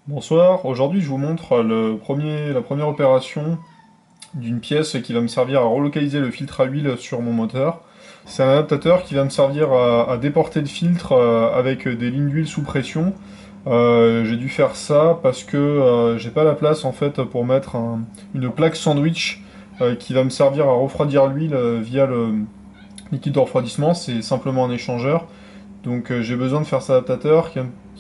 Bonsoir, aujourd'hui je vous montre la première opération d'une pièce qui va me servir à relocaliser le filtre à huile sur mon moteur. C'est un adaptateur qui va me servir à déporter le filtre avec des lignes d'huile sous pression. J'ai dû faire ça parce que j'ai pas la place en fait pour mettre une plaque sandwich qui va me servir à refroidir l'huile via le liquide de refroidissement. C'est simplement un échangeur. Donc j'ai besoin de faire cet adaptateur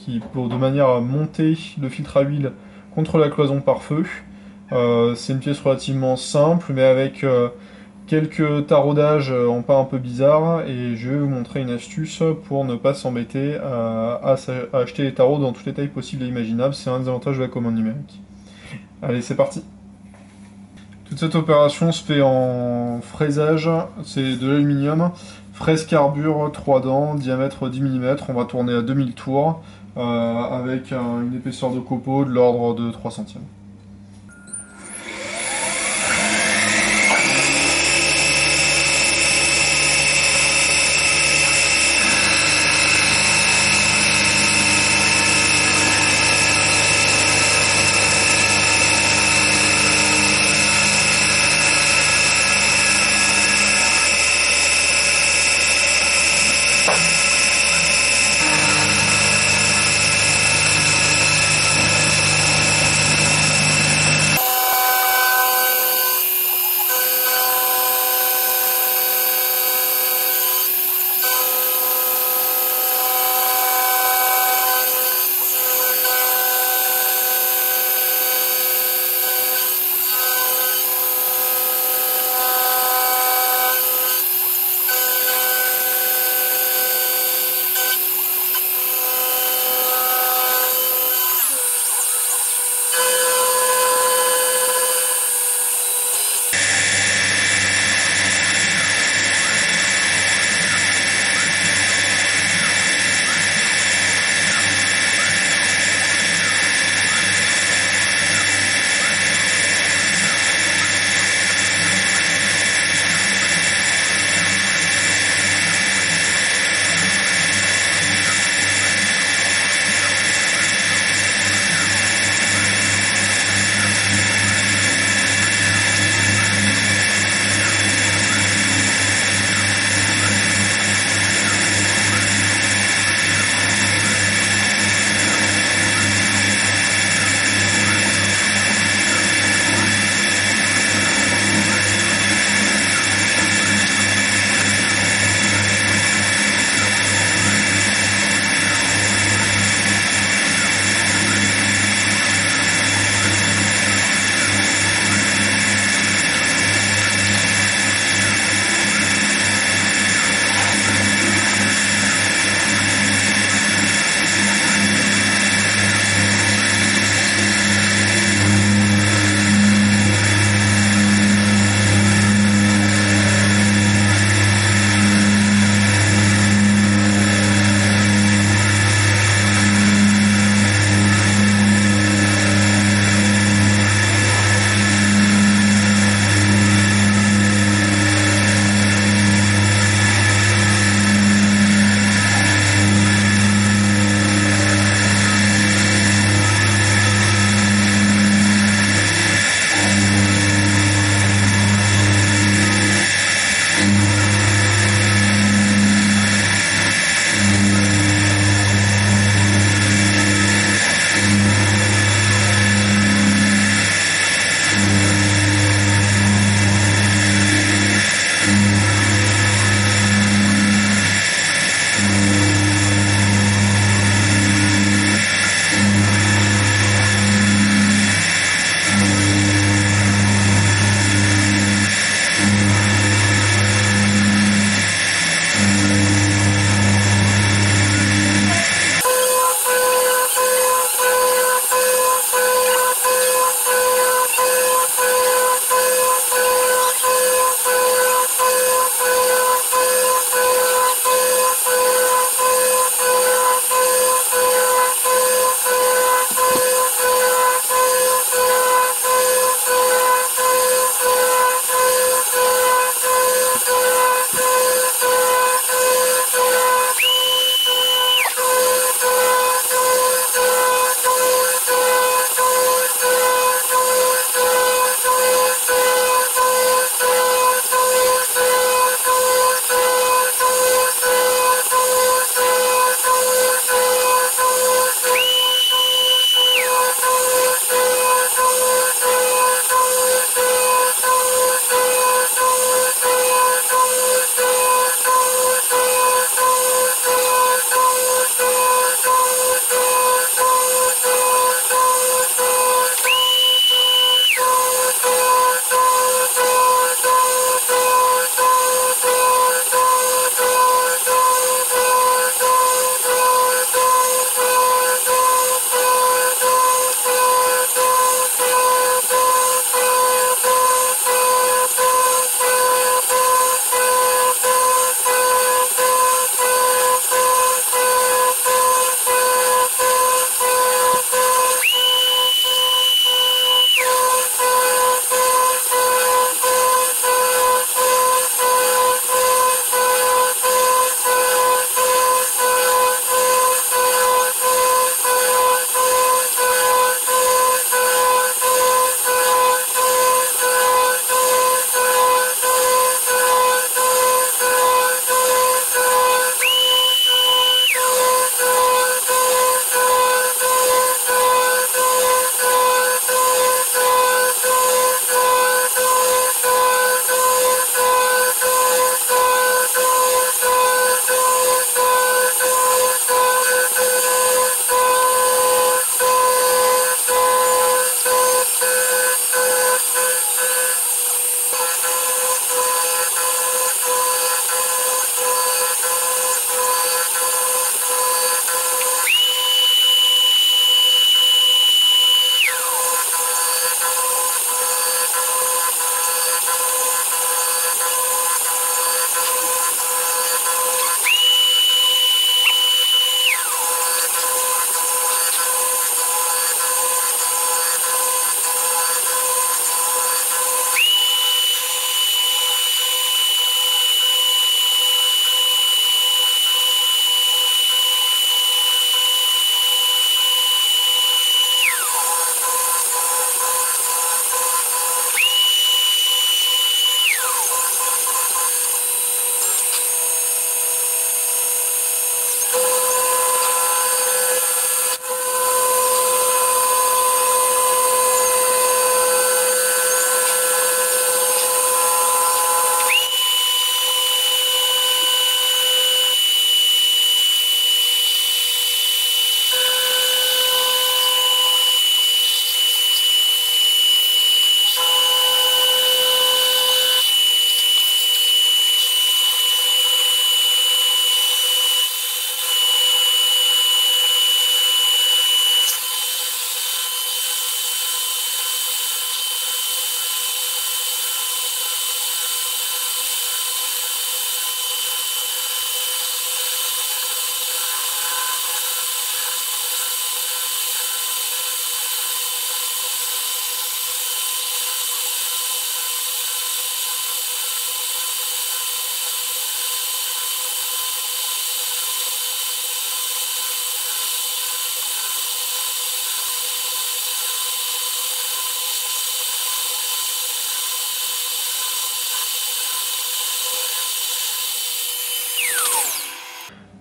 de manière à monter le filtre à huile contre la cloison par feu. C'est une pièce relativement simple, mais avec quelques taraudages en pas un peu bizarres, et je vais vous montrer une astuce pour ne pas s'embêter à acheter les tarots dans toutes les tailles possibles et imaginables. C'est un des avantages de la commande numérique. Allez, c'est parti. Toute cette opération se fait en fraisage, c'est de l'aluminium, fraise carbure 3 dents, diamètre 10 mm, on va tourner à 2000 tours, avec une épaisseur de copeaux de l'ordre de 3 centièmes.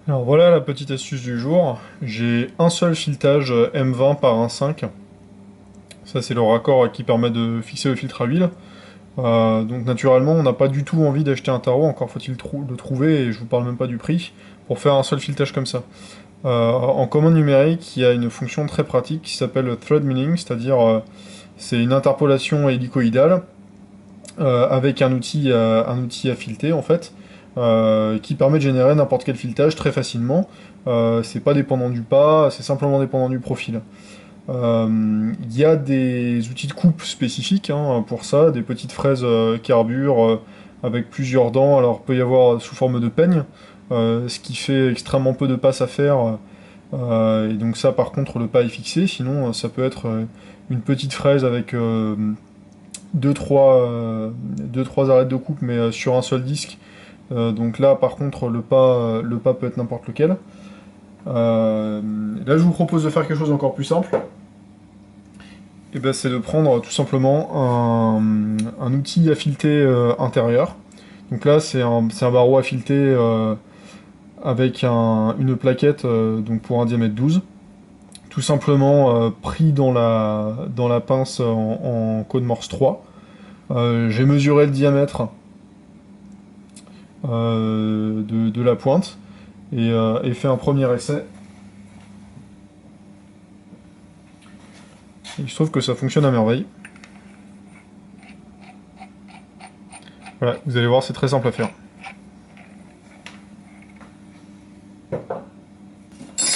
Alors voilà la petite astuce du jour. J'ai un seul filetage M20 par 1.5. Ça c'est le raccord qui permet de fixer le filtre à huile. Donc naturellement on n'a pas du tout envie d'acheter un tarot, encore faut-il le trouver, et je vous parle même pas du prix, pour faire un seul filetage comme ça. En commande numérique, il y a une fonction très pratique qui s'appelle thread milling, c'est-à-dire c'est une interpolation hélicoïdale avec un outil à fileter en fait, qui permet de générer n'importe quel filetage très facilement. C'est pas dépendant du pas, c'est simplement dépendant du profil. Il y a des outils de coupe spécifiques hein, pour ça, des petites fraises carbure avec plusieurs dents. Alors, il peut y avoir sous forme de peigne, ce qui fait extrêmement peu de passes à faire. Et donc ça, par contre, le pas est fixé. Sinon, ça peut être une petite fraise avec deux, trois arêtes de coupe, mais sur un seul disque. Donc là, par contre, le pas peut être n'importe lequel. Là, je vous propose de faire quelque chose d'encore plus simple. Et ben, c'est de prendre tout simplement un outil à fileter intérieur. Donc là, c'est un barreau à fileter avec une plaquette donc pour un diamètre 12. Tout simplement pris dans la pince en code Morse 3. J'ai mesuré le diamètre de la pointe et fait un premier essai. Et il se trouve que ça fonctionne à merveille. Voilà, vous allez voir, c'est très simple à faire.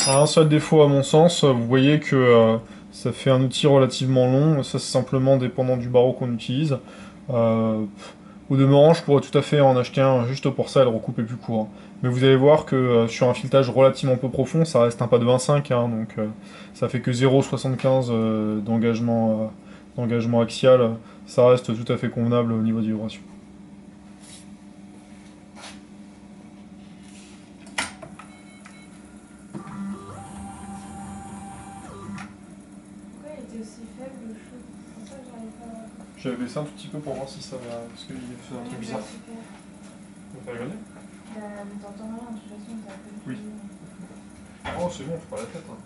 Un seul défaut à mon sens, vous voyez que ça fait un outil relativement long, ça c'est simplement dépendant du barreau qu'on utilise. Euh, Au demeurant, je pourrais tout à fait en acheter un juste pour ça et le recouper plus court. Mais vous allez voir que sur un filetage relativement peu profond, ça reste un pas de 25, hein, donc ça fait que 0,75 d'engagement axial, ça reste tout à fait convenable au niveau des vibrations. Pourquoi il était aussi faible le chaud? C'est pour ça que j'arrive pas à... J'avais baissé un tout petit peu pour voir si ça va... parce qu'il fait un truc Ouais, bizarre. super. On peut regarder? Mais t'entends rien, de toute façon, t'as pas de Oui. Oh, c'est bon, faut pas la tête. Hein.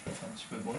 Un petit peu de bruit.